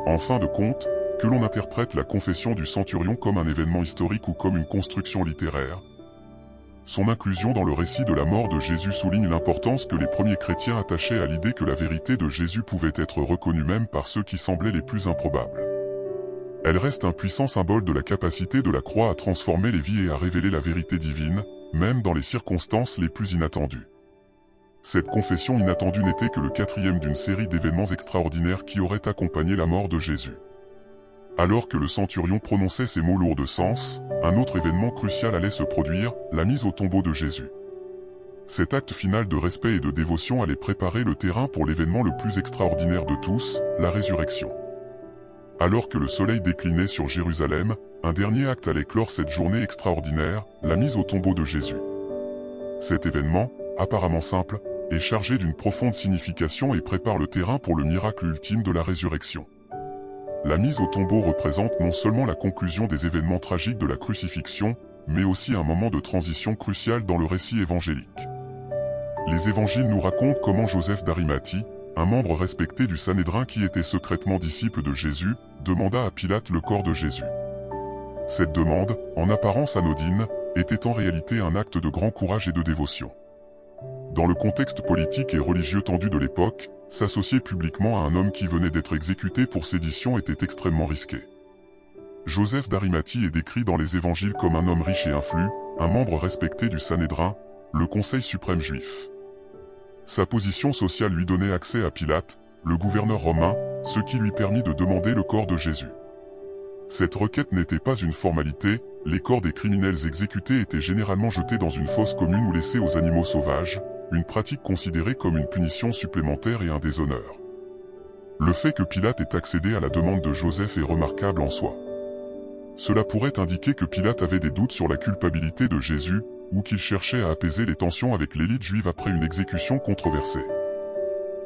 En fin de compte, que l'on interprète la confession du centurion comme un événement historique ou comme une construction littéraire, son inclusion dans le récit de la mort de Jésus souligne l'importance que les premiers chrétiens attachaient à l'idée que la vérité de Jésus pouvait être reconnue même par ceux qui semblaient les plus improbables. Elle reste un puissant symbole de la capacité de la croix à transformer les vies et à révéler la vérité divine, même dans les circonstances les plus inattendues. Cette confession inattendue n'était que le quatrième d'une série d'événements extraordinaires qui auraient accompagné la mort de Jésus. Alors que le centurion prononçait ces mots lourds de sens, un autre événement crucial allait se produire, la mise au tombeau de Jésus. Cet acte final de respect et de dévotion allait préparer le terrain pour l'événement le plus extraordinaire de tous, la résurrection. Alors que le soleil déclinait sur Jérusalem, un dernier acte allait clore cette journée extraordinaire, la mise au tombeau de Jésus. Cet événement, apparemment simple, est chargé d'une profonde signification et prépare le terrain pour le miracle ultime de la résurrection. La mise au tombeau représente non seulement la conclusion des événements tragiques de la crucifixion, mais aussi un moment de transition crucial dans le récit évangélique. Les évangiles nous racontent comment Joseph d'Arimathie, un membre respecté du Sanhédrin qui était secrètement disciple de Jésus, demanda à Pilate le corps de Jésus. Cette demande, en apparence anodine, était en réalité un acte de grand courage et de dévotion. Dans le contexte politique et religieux tendu de l'époque, s'associer publiquement à un homme qui venait d'être exécuté pour sédition était extrêmement risqué. Joseph d'Arimathie est décrit dans les évangiles comme un homme riche et influent, un membre respecté du Sanhédrin, le Conseil suprême juif. Sa position sociale lui donnait accès à Pilate, le gouverneur romain, ce qui lui permit de demander le corps de Jésus. Cette requête n'était pas une formalité, les corps des criminels exécutés étaient généralement jetés dans une fosse commune ou laissés aux animaux sauvages, une pratique considérée comme une punition supplémentaire et un déshonneur. Le fait que Pilate ait accédé à la demande de Joseph est remarquable en soi. Cela pourrait indiquer que Pilate avait des doutes sur la culpabilité de Jésus, ou qu'il cherchait à apaiser les tensions avec l'élite juive après une exécution controversée.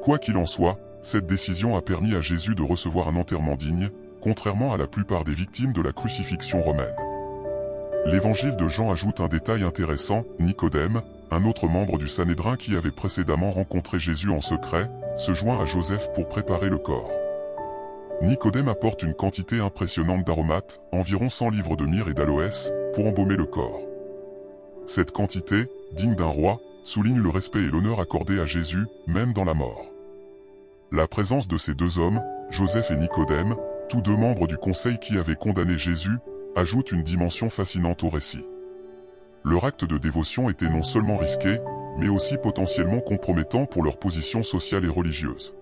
Quoi qu'il en soit, cette décision a permis à Jésus de recevoir un enterrement digne, contrairement à la plupart des victimes de la crucifixion romaine. L'évangile de Jean ajoute un détail intéressant, Nicodème, un autre membre du Sanhédrin qui avait précédemment rencontré Jésus en secret, se joint à Joseph pour préparer le corps. Nicodème apporte une quantité impressionnante d'aromates, environ 100 livres de myrrhe et d'aloès, pour embaumer le corps. Cette quantité, digne d'un roi, souligne le respect et l'honneur accordés à Jésus, même dans la mort. La présence de ces deux hommes, Joseph et Nicodème, tous deux membres du conseil qui avaient condamné Jésus, ajoute une dimension fascinante au récit. Leur acte de dévotion était non seulement risqué, mais aussi potentiellement compromettant pour leur position sociale et religieuse.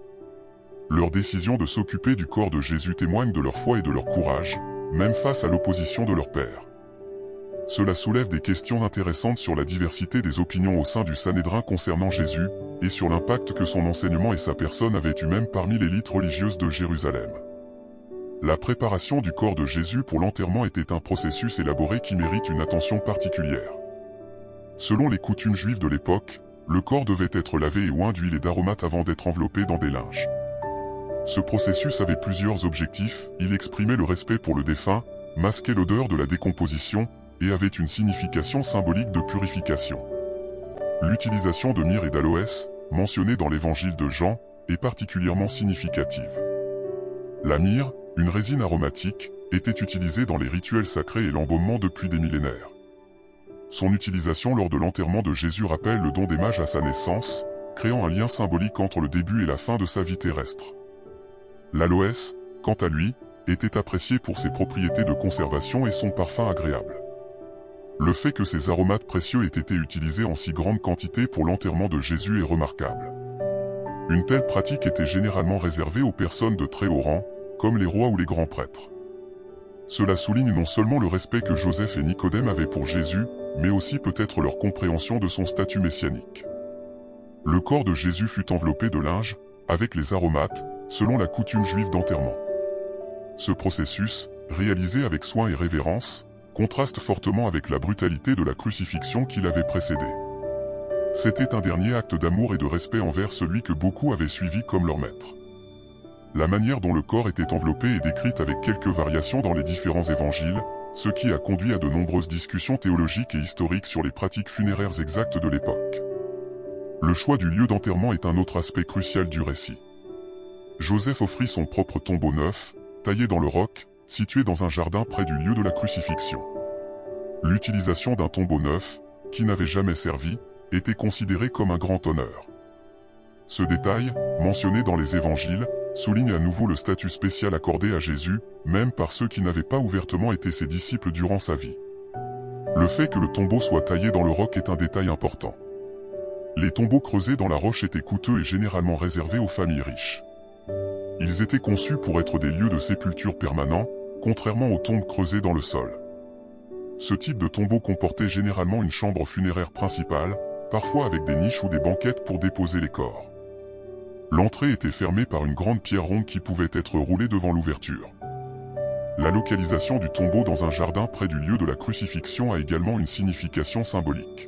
Leur décision de s'occuper du corps de Jésus témoigne de leur foi et de leur courage, même face à l'opposition de leur père. Cela soulève des questions intéressantes sur la diversité des opinions au sein du Sanhédrin concernant Jésus, et sur l'impact que son enseignement et sa personne avaient eu même parmi l'élite religieuse de Jérusalem. La préparation du corps de Jésus pour l'enterrement était un processus élaboré qui mérite une attention particulière. Selon les coutumes juives de l'époque, le corps devait être lavé et oint d'huile et d'aromates avant d'être enveloppé dans des linges. Ce processus avait plusieurs objectifs, il exprimait le respect pour le défunt, masquait l'odeur de la décomposition, et avait une signification symbolique de purification. L'utilisation de myrrhe et d'aloès, mentionnée dans l'évangile de Jean, est particulièrement significative. La myrrhe, une résine aromatique, était utilisé dans les rituels sacrés et l'embaumement depuis des millénaires. Son utilisation lors de l'enterrement de Jésus rappelle le don des mages à sa naissance, créant un lien symbolique entre le début et la fin de sa vie terrestre. L'aloès, quant à lui, était apprécié pour ses propriétés de conservation et son parfum agréable. Le fait que ces aromates précieux aient été utilisés en si grande quantité pour l'enterrement de Jésus est remarquable. Une telle pratique était généralement réservée aux personnes de très haut rang, comme les rois ou les grands prêtres. Cela souligne non seulement le respect que Joseph et Nicodème avaient pour Jésus, mais aussi peut-être leur compréhension de son statut messianique. Le corps de Jésus fut enveloppé de linge, avec les aromates, selon la coutume juive d'enterrement. Ce processus, réalisé avec soin et révérence, contraste fortement avec la brutalité de la crucifixion qui l'avait précédé. C'était un dernier acte d'amour et de respect envers celui que beaucoup avaient suivi comme leur maître. La manière dont le corps était enveloppé est décrite avec quelques variations dans les différents évangiles, ce qui a conduit à de nombreuses discussions théologiques et historiques sur les pratiques funéraires exactes de l'époque. Le choix du lieu d'enterrement est un autre aspect crucial du récit. Joseph offrit son propre tombeau neuf, taillé dans le roc, situé dans un jardin près du lieu de la crucifixion. L'utilisation d'un tombeau neuf, qui n'avait jamais servi, était considérée comme un grand honneur. Ce détail, mentionné dans les évangiles, souligne à nouveau le statut spécial accordé à Jésus, même par ceux qui n'avaient pas ouvertement été ses disciples durant sa vie. Le fait que le tombeau soit taillé dans le roc est un détail important. Les tombeaux creusés dans la roche étaient coûteux et généralement réservés aux familles riches. Ils étaient conçus pour être des lieux de sépulture permanents, contrairement aux tombes creusées dans le sol. Ce type de tombeau comportait généralement une chambre funéraire principale, parfois avec des niches ou des banquettes pour déposer les corps. L'entrée était fermée par une grande pierre ronde qui pouvait être roulée devant l'ouverture. La localisation du tombeau dans un jardin près du lieu de la crucifixion a également une signification symbolique.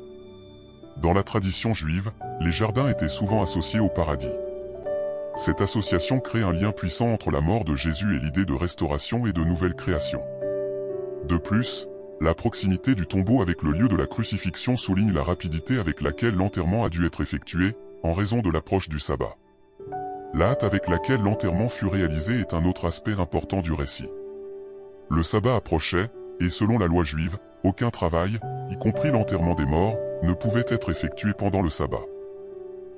Dans la tradition juive, les jardins étaient souvent associés au paradis. Cette association crée un lien puissant entre la mort de Jésus et l'idée de restauration et de nouvelle création. De plus, la proximité du tombeau avec le lieu de la crucifixion souligne la rapidité avec laquelle l'enterrement a dû être effectué, en raison de l'approche du sabbat. La hâte avec laquelle l'enterrement fut réalisé est un autre aspect important du récit. Le sabbat approchait, et selon la loi juive, aucun travail, y compris l'enterrement des morts, ne pouvait être effectué pendant le sabbat.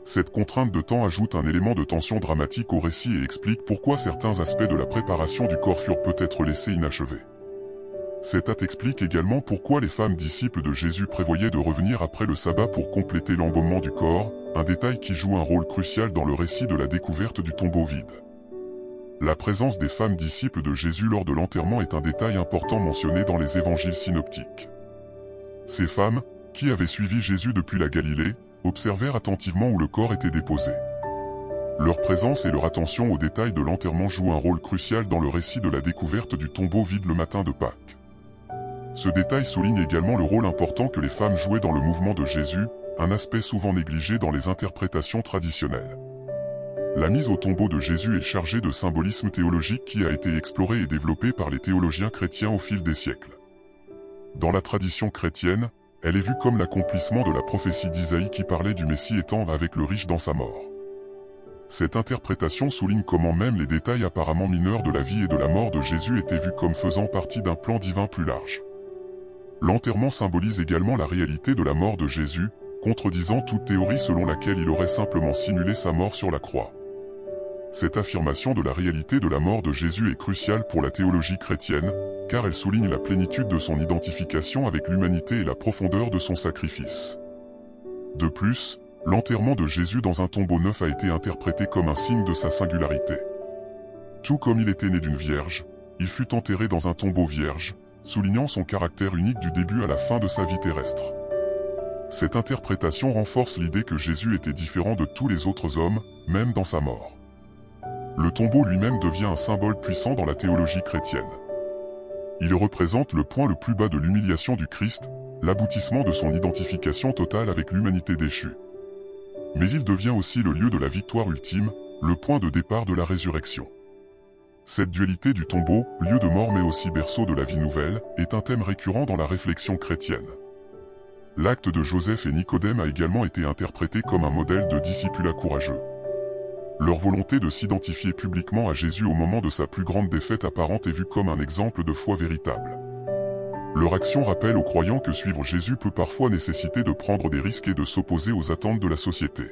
Cette contrainte de temps ajoute un élément de tension dramatique au récit et explique pourquoi certains aspects de la préparation du corps furent peut-être laissés inachevés. Cette hâte explique également pourquoi les femmes disciples de Jésus prévoyaient de revenir après le sabbat pour compléter l'embaumement du corps, un détail qui joue un rôle crucial dans le récit de la découverte du tombeau vide. La présence des femmes disciples de Jésus lors de l'enterrement est un détail important mentionné dans les évangiles synoptiques. Ces femmes, qui avaient suivi Jésus depuis la Galilée, observèrent attentivement où le corps était déposé. Leur présence et leur attention aux détails de l'enterrement jouent un rôle crucial dans le récit de la découverte du tombeau vide le matin de Pâques. Ce détail souligne également le rôle important que les femmes jouaient dans le mouvement de Jésus, un aspect souvent négligé dans les interprétations traditionnelles. La mise au tombeau de Jésus est chargée de symbolisme théologique qui a été exploré et développé par les théologiens chrétiens au fil des siècles. Dans la tradition chrétienne, elle est vue comme l'accomplissement de la prophétie d'Isaïe qui parlait du Messie étant avec le riche dans sa mort. Cette interprétation souligne comment même les détails apparemment mineurs de la vie et de la mort de Jésus étaient vus comme faisant partie d'un plan divin plus large. L'enterrement symbolise également la réalité de la mort de Jésus, contredisant toute théorie selon laquelle il aurait simplement simulé sa mort sur la croix. Cette affirmation de la réalité de la mort de Jésus est cruciale pour la théologie chrétienne, car elle souligne la plénitude de son identification avec l'humanité et la profondeur de son sacrifice. De plus, l'enterrement de Jésus dans un tombeau neuf a été interprété comme un signe de sa singularité. Tout comme il était né d'une vierge, il fut enterré dans un tombeau vierge, soulignant son caractère unique du début à la fin de sa vie terrestre. Cette interprétation renforce l'idée que Jésus était différent de tous les autres hommes, même dans sa mort. Le tombeau lui-même devient un symbole puissant dans la théologie chrétienne. Il représente le point le plus bas de l'humiliation du Christ, l'aboutissement de son identification totale avec l'humanité déchue. Mais il devient aussi le lieu de la victoire ultime, le point de départ de la résurrection. Cette dualité du tombeau, lieu de mort mais aussi berceau de la vie nouvelle, est un thème récurrent dans la réflexion chrétienne. L'acte de Joseph et Nicodème a également été interprété comme un modèle de discipulat courageux. Leur volonté de s'identifier publiquement à Jésus au moment de sa plus grande défaite apparente est vue comme un exemple de foi véritable. Leur action rappelle aux croyants que suivre Jésus peut parfois nécessiter de prendre des risques et de s'opposer aux attentes de la société.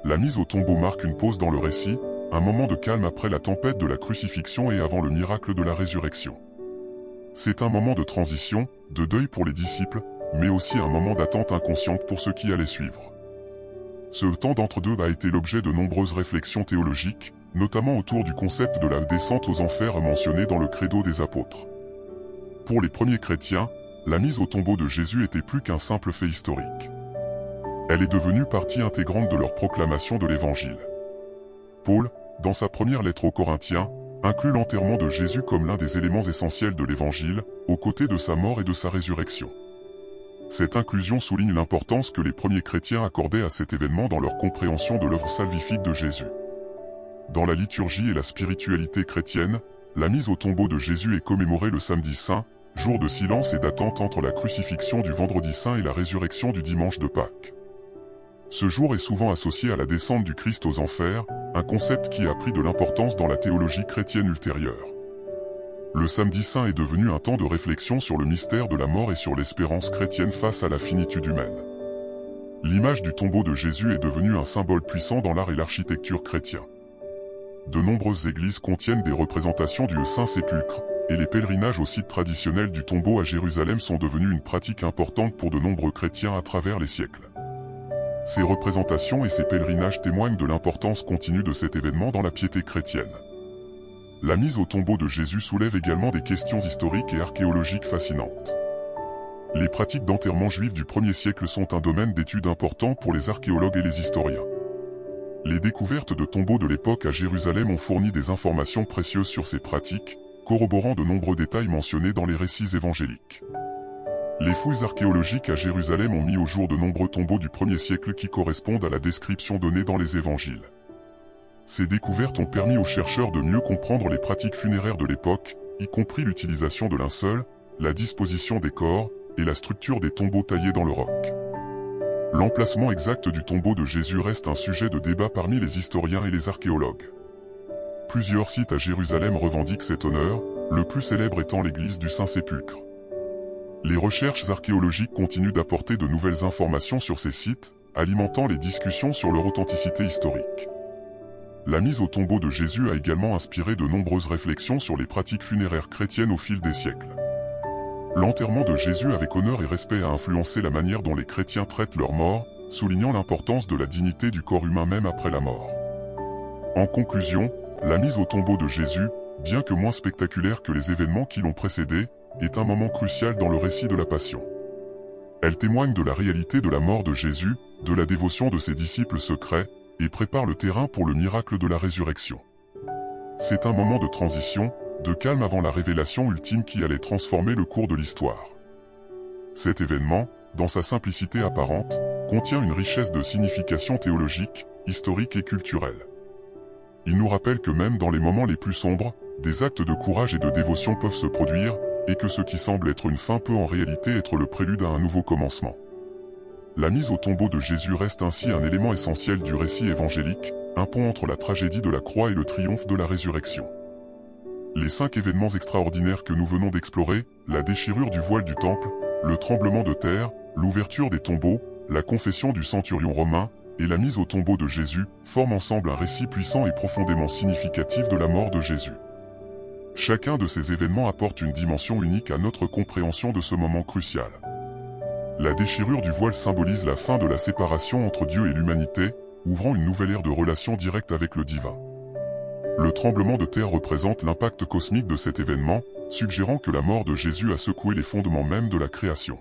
La mise au tombeau marque une pause dans le récit, un moment de calme après la tempête de la crucifixion et avant le miracle de la résurrection. C'est un moment de transition, de deuil pour les disciples, mais aussi un moment d'attente inconsciente pour ceux qui allaient suivre. Ce temps d'entre-deux a été l'objet de nombreuses réflexions théologiques, notamment autour du concept de la descente aux enfers mentionné dans le credo des apôtres. Pour les premiers chrétiens, la mise au tombeau de Jésus était plus qu'un simple fait historique. Elle est devenue partie intégrante de leur proclamation de l'Évangile. Paul, dans sa première lettre aux Corinthiens, inclut l'enterrement de Jésus comme l'un des éléments essentiels de l'Évangile, aux côtés de sa mort et de sa résurrection. Cette inclusion souligne l'importance que les premiers chrétiens accordaient à cet événement dans leur compréhension de l'œuvre salvifique de Jésus. Dans la liturgie et la spiritualité chrétienne, la mise au tombeau de Jésus est commémorée le samedi saint, jour de silence et d'attente entre la crucifixion du vendredi saint et la résurrection du dimanche de Pâques. Ce jour est souvent associé à la descente du Christ aux enfers, un concept qui a pris de l'importance dans la théologie chrétienne ultérieure. Le samedi saint est devenu un temps de réflexion sur le mystère de la mort et sur l'espérance chrétienne face à la finitude humaine. L'image du tombeau de Jésus est devenue un symbole puissant dans l'art et l'architecture chrétien. De nombreuses églises contiennent des représentations du Saint-Sépulcre, et les pèlerinages au site traditionnel du tombeau à Jérusalem sont devenus une pratique importante pour de nombreux chrétiens à travers les siècles. Ces représentations et ces pèlerinages témoignent de l'importance continue de cet événement dans la piété chrétienne. La mise au tombeau de Jésus soulève également des questions historiques et archéologiques fascinantes. Les pratiques d'enterrement juives du 1er siècle sont un domaine d'étude important pour les archéologues et les historiens. Les découvertes de tombeaux de l'époque à Jérusalem ont fourni des informations précieuses sur ces pratiques, corroborant de nombreux détails mentionnés dans les récits évangéliques. Les fouilles archéologiques à Jérusalem ont mis au jour de nombreux tombeaux du 1er siècle qui correspondent à la description donnée dans les évangiles. Ces découvertes ont permis aux chercheurs de mieux comprendre les pratiques funéraires de l'époque, y compris l'utilisation de linceul, la disposition des corps, et la structure des tombeaux taillés dans le roc. L'emplacement exact du tombeau de Jésus reste un sujet de débat parmi les historiens et les archéologues. Plusieurs sites à Jérusalem revendiquent cet honneur, le plus célèbre étant l'église du Saint-Sépulcre. Les recherches archéologiques continuent d'apporter de nouvelles informations sur ces sites, alimentant les discussions sur leur authenticité historique. La mise au tombeau de Jésus a également inspiré de nombreuses réflexions sur les pratiques funéraires chrétiennes au fil des siècles. L'enterrement de Jésus avec honneur et respect a influencé la manière dont les chrétiens traitent leur mort, soulignant l'importance de la dignité du corps humain même après la mort. En conclusion, la mise au tombeau de Jésus, bien que moins spectaculaire que les événements qui l'ont précédé, est un moment crucial dans le récit de la Passion. Elle témoigne de la réalité de la mort de Jésus, de la dévotion de ses disciples secrets, et prépare le terrain pour le miracle de la résurrection. C'est un moment de transition, de calme avant la révélation ultime qui allait transformer le cours de l'histoire. Cet événement, dans sa simplicité apparente, contient une richesse de signification théologique, historique et culturelle. Il nous rappelle que même dans les moments les plus sombres, des actes de courage et de dévotion peuvent se produire, et que ce qui semble être une fin peut en réalité être le prélude à un nouveau commencement. La mise au tombeau de Jésus reste ainsi un élément essentiel du récit évangélique, un pont entre la tragédie de la croix et le triomphe de la résurrection. Les 5 événements extraordinaires que nous venons d'explorer, la déchirure du voile du temple, le tremblement de terre, l'ouverture des tombeaux, la confession du centurion romain, et la mise au tombeau de Jésus, forment ensemble un récit puissant et profondément significatif de la mort de Jésus. Chacun de ces événements apporte une dimension unique à notre compréhension de ce moment crucial. La déchirure du voile symbolise la fin de la séparation entre Dieu et l'humanité, ouvrant une nouvelle ère de relation directe avec le divin. Le tremblement de terre représente l'impact cosmique de cet événement, suggérant que la mort de Jésus a secoué les fondements même de la création.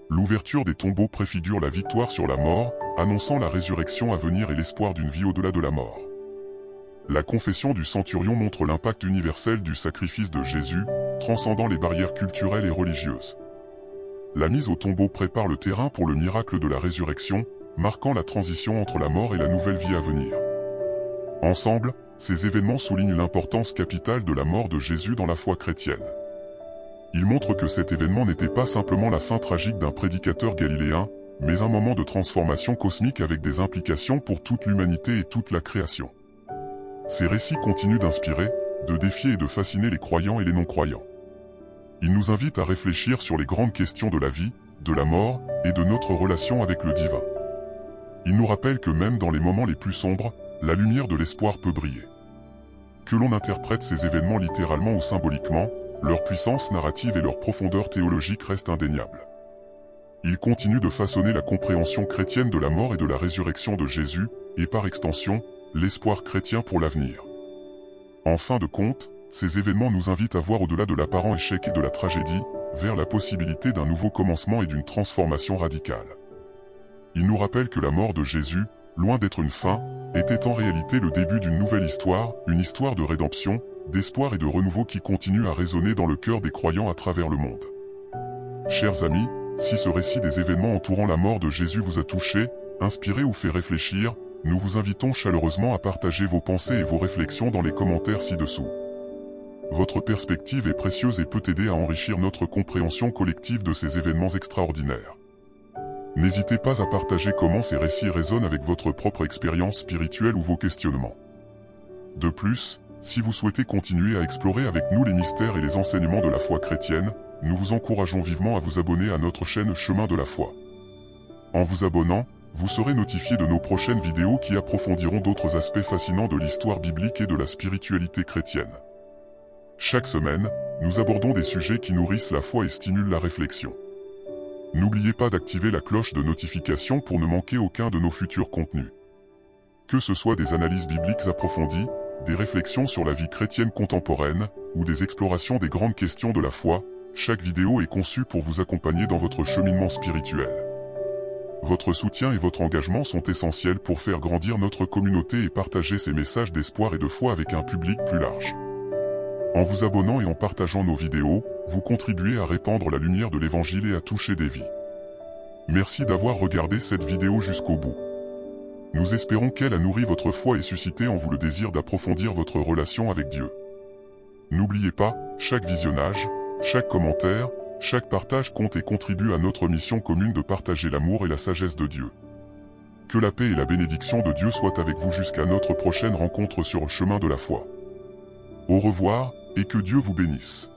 L'ouverture des tombeaux préfigure la victoire sur la mort, annonçant la résurrection à venir et l'espoir d'une vie au-delà de la mort. La confession du centurion montre l'impact universel du sacrifice de Jésus, transcendant les barrières culturelles et religieuses. La mise au tombeau prépare le terrain pour le miracle de la résurrection, marquant la transition entre la mort et la nouvelle vie à venir. Ensemble, ces événements soulignent l'importance capitale de la mort de Jésus dans la foi chrétienne. Ils montrent que cet événement n'était pas simplement la fin tragique d'un prédicateur galiléen, mais un moment de transformation cosmique avec des implications pour toute l'humanité et toute la création. Ces récits continuent d'inspirer, de défier et de fasciner les croyants et les non-croyants. Ils nous invitent à réfléchir sur les grandes questions de la vie, de la mort et de notre relation avec le divin. Ils nous rappellent que même dans les moments les plus sombres, la lumière de l'espoir peut briller. Que l'on interprète ces événements littéralement ou symboliquement, leur puissance narrative et leur profondeur théologique restent indéniables. Ils continuent de façonner la compréhension chrétienne de la mort et de la résurrection de Jésus, et par extension, l'espoir chrétien pour l'avenir. En fin de compte, ces événements nous invitent à voir au-delà de l'apparent échec et de la tragédie, vers la possibilité d'un nouveau commencement et d'une transformation radicale. Ils nous rappellent que la mort de Jésus, loin d'être une fin, était en réalité le début d'une nouvelle histoire, une histoire de rédemption, d'espoir et de renouveau qui continue à résonner dans le cœur des croyants à travers le monde. Chers amis, si ce récit des événements entourant la mort de Jésus vous a touché, inspiré ou fait réfléchir, nous vous invitons chaleureusement à partager vos pensées et vos réflexions dans les commentaires ci-dessous. Votre perspective est précieuse et peut aider à enrichir notre compréhension collective de ces événements extraordinaires. N'hésitez pas à partager comment ces récits résonnent avec votre propre expérience spirituelle ou vos questionnements. De plus, si vous souhaitez continuer à explorer avec nous les mystères et les enseignements de la foi chrétienne, nous vous encourageons vivement à vous abonner à notre chaîne Chemin de la Foi. En vous abonnant, vous serez notifié de nos prochaines vidéos qui approfondiront d'autres aspects fascinants de l'histoire biblique et de la spiritualité chrétienne. Chaque semaine, nous abordons des sujets qui nourrissent la foi et stimulent la réflexion. N'oubliez pas d'activer la cloche de notification pour ne manquer aucun de nos futurs contenus. Que ce soit des analyses bibliques approfondies, des réflexions sur la vie chrétienne contemporaine, ou des explorations des grandes questions de la foi, chaque vidéo est conçue pour vous accompagner dans votre cheminement spirituel. Votre soutien et votre engagement sont essentiels pour faire grandir notre communauté et partager ces messages d'espoir et de foi avec un public plus large. En vous abonnant et en partageant nos vidéos, vous contribuez à répandre la lumière de l'Évangile et à toucher des vies. Merci d'avoir regardé cette vidéo jusqu'au bout. Nous espérons qu'elle a nourri votre foi et suscité en vous le désir d'approfondir votre relation avec Dieu. N'oubliez pas, chaque visionnage, chaque commentaire, chaque partage compte et contribue à notre mission commune de partager l'amour et la sagesse de Dieu. Que la paix et la bénédiction de Dieu soient avec vous jusqu'à notre prochaine rencontre sur le chemin de la foi. Au revoir, et que Dieu vous bénisse.